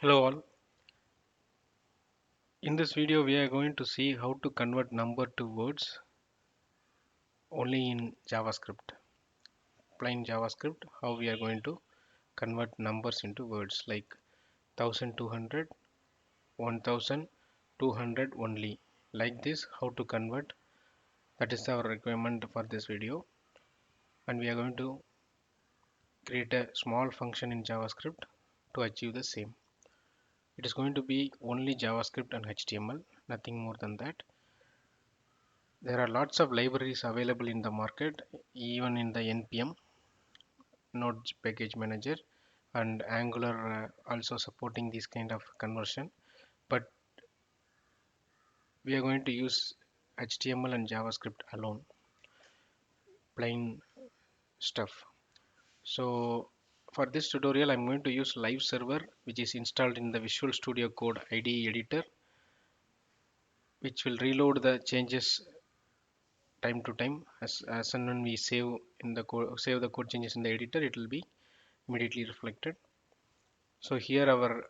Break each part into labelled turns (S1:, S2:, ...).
S1: Hello all. In this video we are going to see how to convert number to words only in JavaScript. Plain JavaScript, how we are going to convert numbers into words like 1200, 1200 only. Like this, how to convert. That is our requirement for this video. And we are going to create a small function in JavaScript to achieve the same. It is going to be only JavaScript and HTML, nothing more than that. There are lots of libraries available in the market, even in the NPM, Node Package Manager, and Angular also supporting this kind of conversion. But we are going to use HTML and JavaScript alone, plain stuff. So for this tutorial, I'm going to use Live Server, which is installed in the Visual Studio Code IDE editor, which will reload the changes time to time as and when we save the code changes in the editor, it will be immediately reflected. So here our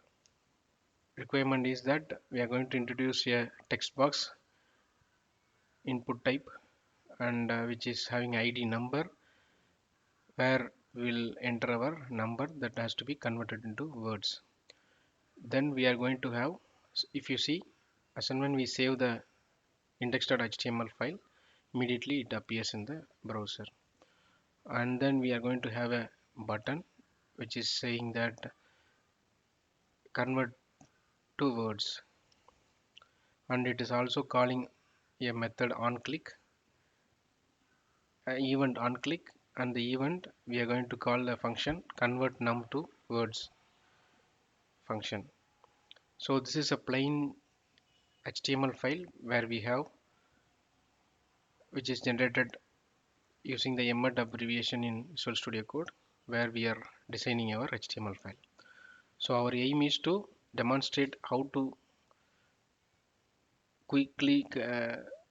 S1: requirement is that we are going to introduce a text box input type, and which is having ID number, where we'll enter our number that has to be converted into words. Then we are going to have, if you see, as and when we save the index.html file, immediately it appears in the browser. And then we are going to have a button which is saying that convert to words, and it is also calling a method on click, event on click, and the event we are going to call the function convert num to words function. So this is a plain HTML file where we have, which is generated using the embed abbreviation in Visual Studio Code, where we are designing our HTML file. So our aim is to demonstrate how to quickly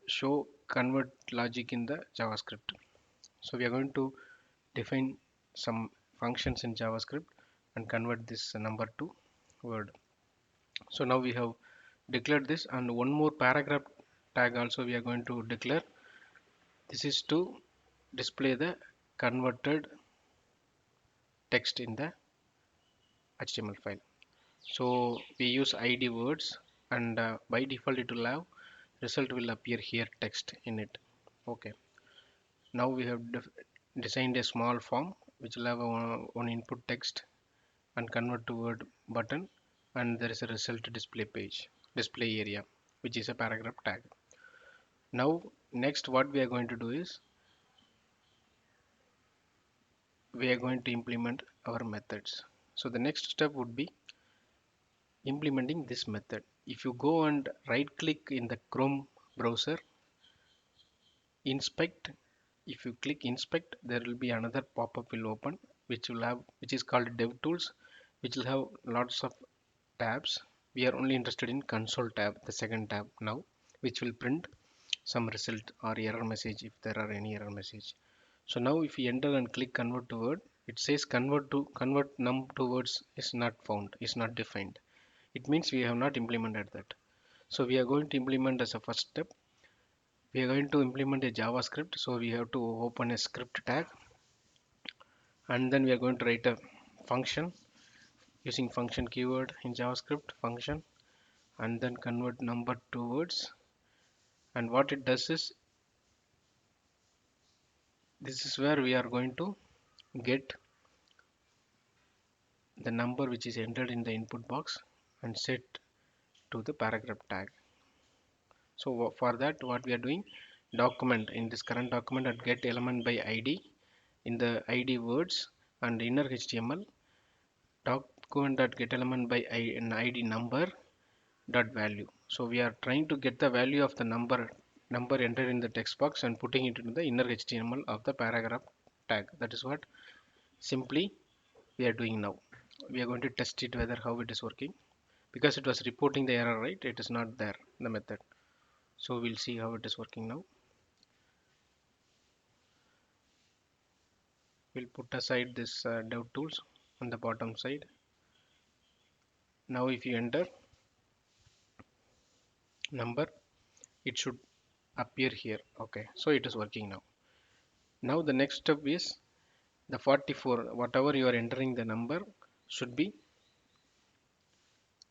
S1: show convert logic in the JavaScript. So we are going to define some functions in JavaScript and convert this number to word. So now we have declared this, and one more paragraph tag also we are going to declare. This is to display the converted text in the HTML file. So we use ID words, and by default it will have result will appear here text in it. Okay, now we have designed a small form which will have one input text and convert to word button, and there is a result display area, which is a paragraph tag. Now next what we are going to do is we are going to implement our methods. So the next step would be implementing this method. If you go and right click in the Chrome browser, inspect, if you click inspect, there will be another pop-up will open, which is called DevTools, which will have lots of tabs. We are only interested in console tab, the second tab now, which will print some result or error message if there are any error message. So now if we enter and click convert to word, it says convert num to words is not found, is not defined. It means we have not implemented that. So we are going to implement as a first step. We are going to implement a JavaScript. So we have to open a script tag, and then we are going to write a function using function keyword in JavaScript function, and then convert number to words. And what it does is, this is where we are going to get the number which is entered in the input box and set to the paragraph tag. So for that, what we are doing, document in this current document at get element by ID, in the ID words and inner HTML, document dot get element by ID number dot value. So we are trying to get the value of the number entered in the text box and putting it into the inner HTML of the paragraph tag. That is what simply we are doing now. We are going to test it whether how it is working, because it was reporting the error, right? It is not there, the method. So we'll see how it is working now. We'll put aside this dev tools on the bottom side. Now if you enter number, it should appear here. Okay, so it is working now. Now the next step is the 44, whatever you are entering the number should be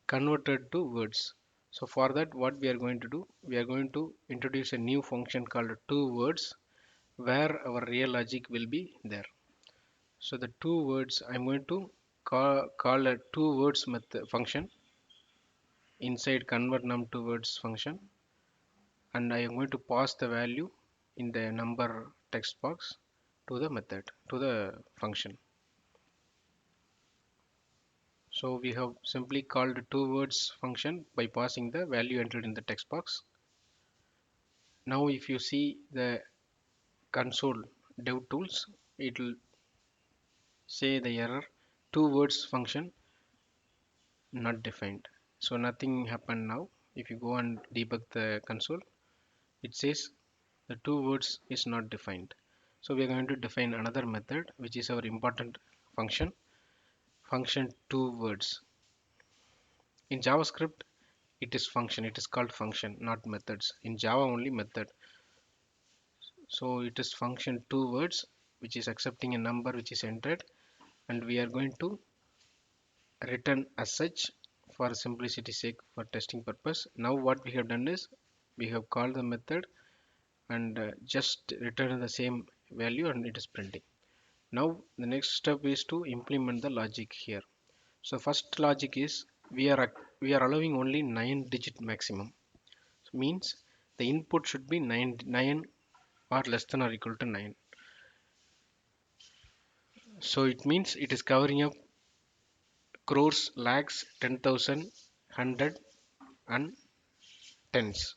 S1: converted to words. So for that, what we are going to do, we are going to introduce a new function called two words, where our real logic will be there. So the two words, I'm going to call a two words method function inside convert num to words function, and I am going to pass the value in the number text box to the method, to the function. So we have simply called two words function by passing the value entered in the text box. Now if you see the console dev tools, it will say the error two words function not defined. So nothing happened now. If you go and debug the console, it says the two words is not defined. So we are going to define another method, which is our important function, function two words. In JavaScript, it is function, it is called function, not methods. In Java only method. So it is function two words, which is accepting a number which is entered, and we are going to return as such for simplicity sake for testing purpose. Now what we have done is we have called the method and just return the same value, and it is printing. Now the next step is to implement the logic here. So first logic is we are allowing only 9-digit maximum. So means the input should be 9 or less than or equal to 9. So it means it is covering up crores, lakhs, 10,000, hundred, and tens.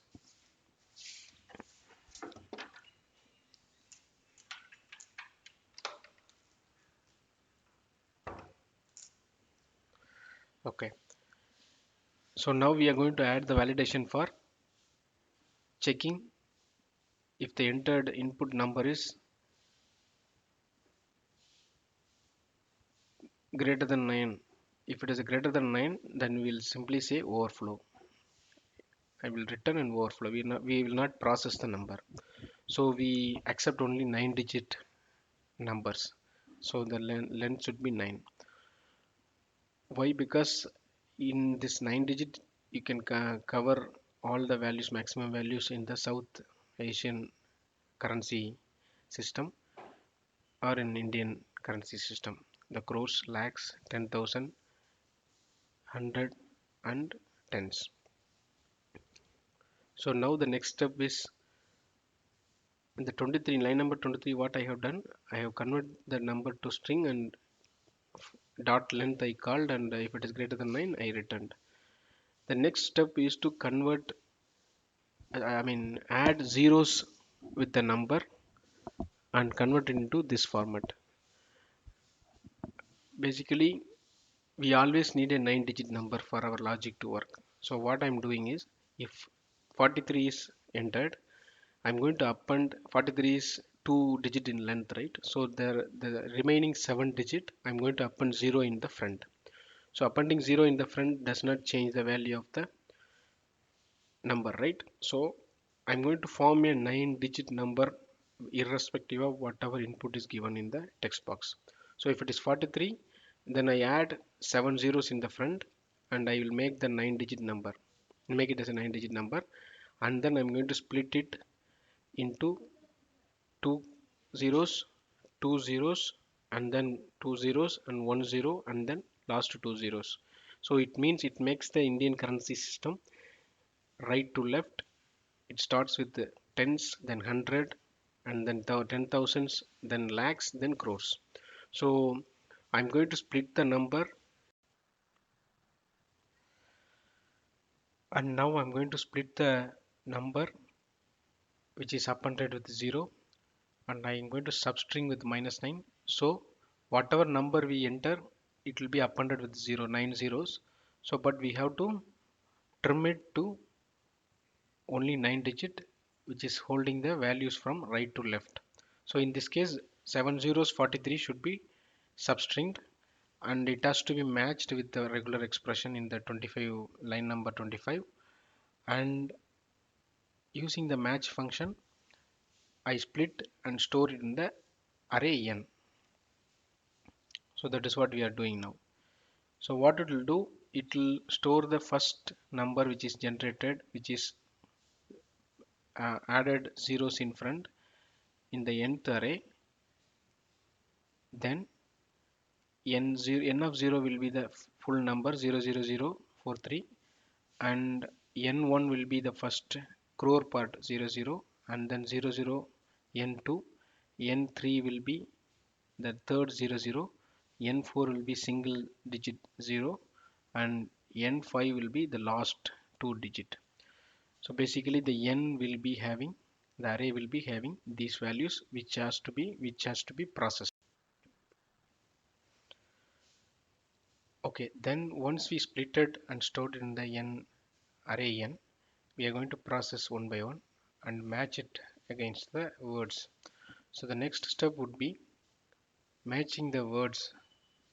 S1: Okay. So now we are going to add the validation for checking if the entered input number is greater than 9. If it is greater than 9, then we will simply say overflow. I will return an overflow. We will not process the number. So we accept only 9-digit numbers. So the length should be 9. Why? Because in this 9-digit, you can cover all the values, maximum values in the South Asian currency system or in Indian currency system. The crores, lakhs, 10,000, hundred, and tens. So now the next step is in the 23, line number 23, what I have done, I have converted the number to string and dot length I called, and if it is greater than 9, I returned. The next step is to convert, add zeros with the number and convert it into this format. Basically, we always need a 9-digit number for our logic to work. So what I'm doing is, if 43 is entered, I'm going to append 43 is 2-digit in length, right? So the remaining 7-digit, I'm going to append 0 in the front. So appending 0 in the front does not change the value of the number, right? So I'm going to form a 9-digit number irrespective of whatever input is given in the text box. So if it is 43, then I add 7 zeros in the front, and I will make the 9-digit number, make it as a 9-digit number, and then I'm going to split it into two zeros, two zeros, and then two zeros and 1 0, and then last two zeros. So it means it makes the Indian currency system right to left. It starts with the tens, then hundred, and then 10,000s, then lakhs, then crores. So I'm going to split the number, and now I'm going to split the number which is appended with 0, and I'm going to substring with -9. So whatever number we enter, it will be appended with 9 zeros. So but we have to trim it to only 9-digit, which is holding the values from right to left. So in this case, 7 zeros 43 should be substringed, and it has to be matched with the regular expression in the 25 line number 25. And using the match function, I split and store it in the array n. So that is what we are doing now. So what it will do, it will store the first number which is generated, which is added zeros in front in the nth array. Then n of 0 will be the full number 00043, and n1 will be the first crore part 00, and then 00 n2, n3 will be the third 00, n4 will be single digit 0, and n5 will be the last two digit. So basically the n will be having, the array will be having these values which has to be processed. Okay, then once we split it and stored it in the n array n, we are going to process one by one and match it against the words. So the next step would be matching the words,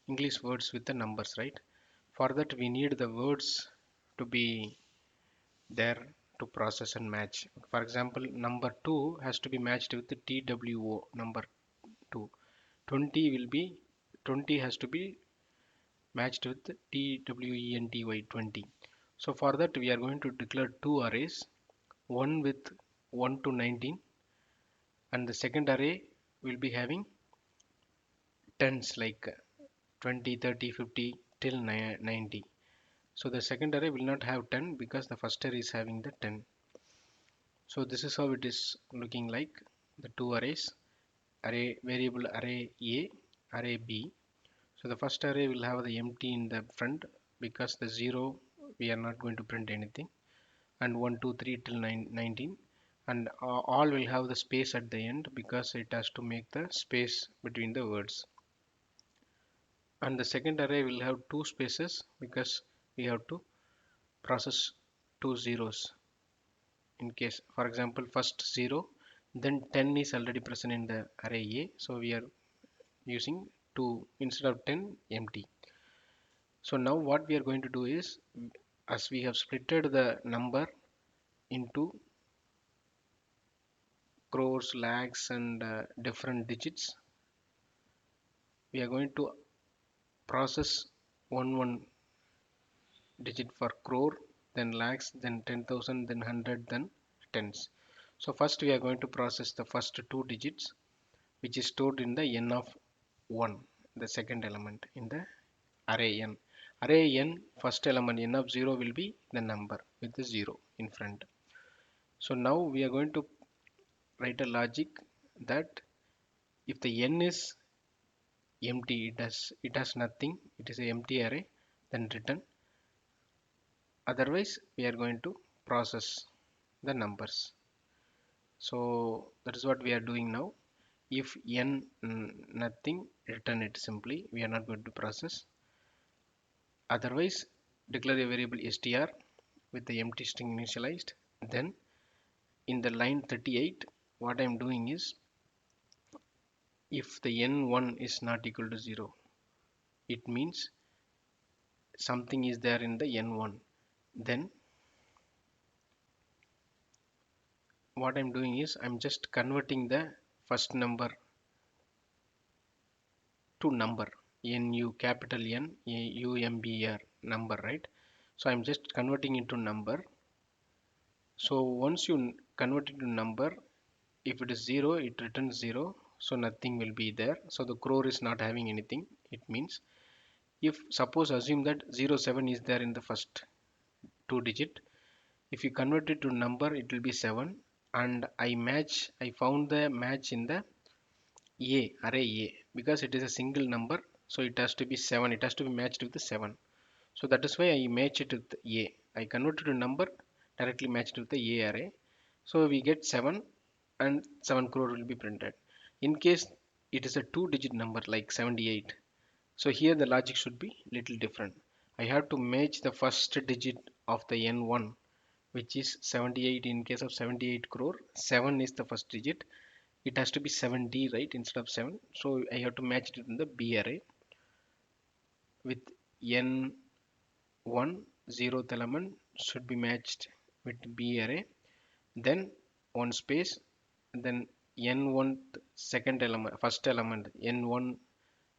S1: English words with the numbers, right? For that we need the words to be there to process and match. For example, number 2 has to be matched with the TWO number 2. 20 will be 20 has to be matched with the TWENTY 20. So for that we are going to declare two arrays, one with 1 to 19, and the second array will be having tens like 20, 30, 50 till 90. So the second array will not have 10 because the first array is having the 10. So this is how it is looking like, the two arrays, array variable array A, array B. So the first array will have the empty in the front because the 0 we are not going to print anything, and 1, 2, 3 till 19, and all will have the space at the end because it has to make the space between the words. And the second array will have two spaces because we have to process two zeros. In case, for example, first 0, then 10 is already present in the array A, so we are using 2 instead of 10 empty. So now what we are going to do is, as we have splitted the number into crores, lakhs, and different digits, we are going to process one digit for crore, then lakhs, then 10,000, then 100, then tens. So first we are going to process the first two digits, which is stored in the n of 1, the second element in the array n. Array n, first element n of 0 will be the number with the 0 in front. So now we are going to write a logic that if the n is empty, it has nothing, it is an empty array, then return. Otherwise we are going to process the numbers. So that is what we are doing now. If n nothing, return it simply, we are not going to process. Otherwise declare a variable str with the empty string initialized. Then in the line 38, what I am doing is, if the n1 is not equal to 0, it means something is there in the n1. Then what I'm doing is, I'm just converting the first number to number, nu capital N UMBR number, right? So I'm just converting into number. So once you convert it to number, if it is 0, it returns 0, so nothing will be there. So the crore is not having anything. It means, if suppose assume that 07 is there in the first two digit, if you convert it to number, it will be 7, and I found the match in the array A, because it is a single number, so it has to be 7, it has to be matched with the 7. So that is why I match it with A. I converted to number, directly matched with the A array. So we get 7, and 7 crore will be printed. In case it is a two digit number like 78, so here the logic should be little different. I have to match the first digit of the n1, which is 78. In case of 78 crore, 7 is the first digit, it has to be 70, right, instead of 7. So I have to match it in the B array. with n1 zeroth element should be matched with B array, then one space, then n1 second element, first element n1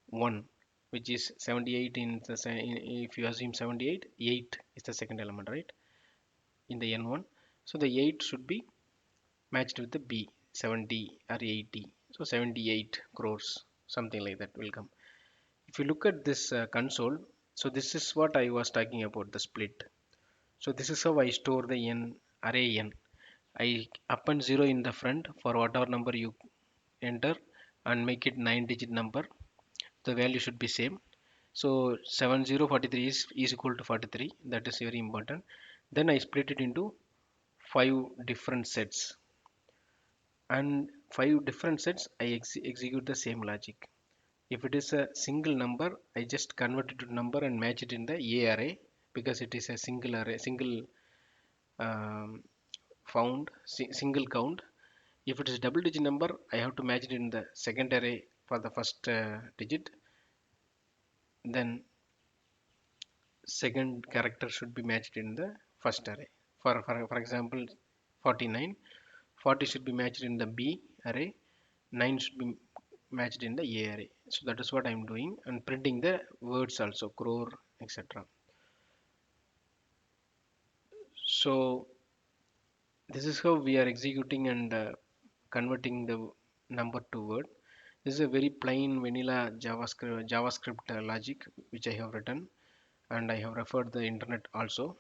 S1: 1, which is 78 in the if you assume 78, 8 is the second element, right, in the n1. So the 8 should be matched with the B, 70 or 80. So 78 crores, something like that will come. If you look at this console, so this is what I was talking about, the split. So this is how I store the n, array n. I append 0 in the front for whatever number you enter and make it 9-digit number. The value should be same. So 7043 is equal to 43. That is very important. Then I split it into 5 different sets, and 5 different sets I execute the same logic. If it is a single number, I just convert it to number and match it in the A array, because it is a single array, single um, single count. If it is double digit number, I have to match it in the second array for the first digit. Then second character should be matched in the first array. For example, 49, 40 should be matched in the B array, 9 should be matched in the A array. So that is what I'm doing, and printing the words also, crore, etc. So this is how we are executing and converting the number to word. This is a very plain vanilla JavaScript logic which I have written, and I have referred the internet also.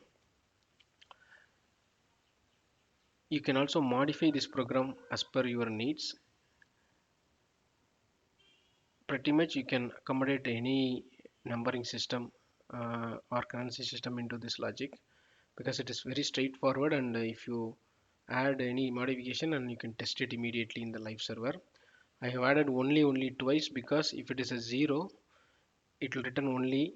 S1: You can also modify this program as per your needs. Pretty much you can accommodate any numbering system or currency system into this logic, because it is very straightforward, and if you add any modification, and you can test it immediately in the live server. I have added only twice, because if it is a 0, it will return only,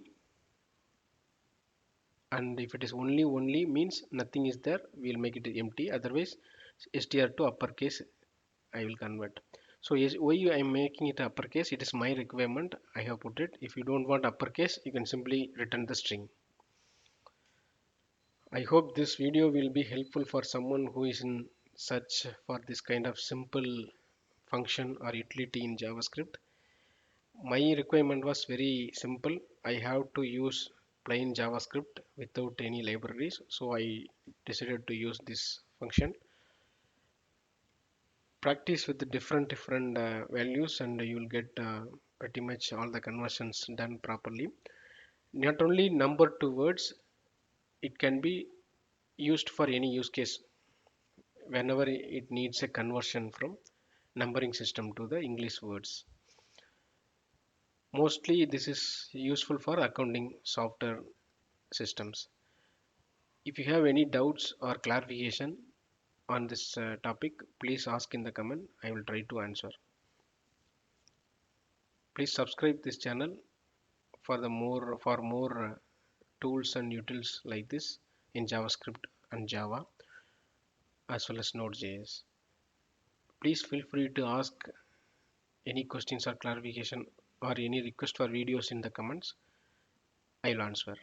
S1: and if it is only means nothing is there, we'll make it empty. Otherwise, str to uppercase I will convert. So yes, why I am making it uppercase, it is my requirement, I have put it. If you don't want uppercase, you can simply return the string. I hope this video will be helpful for someone who is in search for this kind of simple function or utility in JavaScript. My requirement was very simple. I have to use plain JavaScript without any libraries, so I decided to use this function. Practice with the different values, and you will get pretty much all the conversions done properly. Not only number to words, it can be used for any use case whenever it needs a conversion from numbering system to the English words. Mostly this is useful for accounting software systems. If you have any doubts or clarification on this topic, please ask in the comment. I will try to answer. Please subscribe this channel for more tools and utils like this in JavaScript and Java, as well as Node.js. Please feel free to ask any questions or clarification or any request for videos in the comments. I will answer.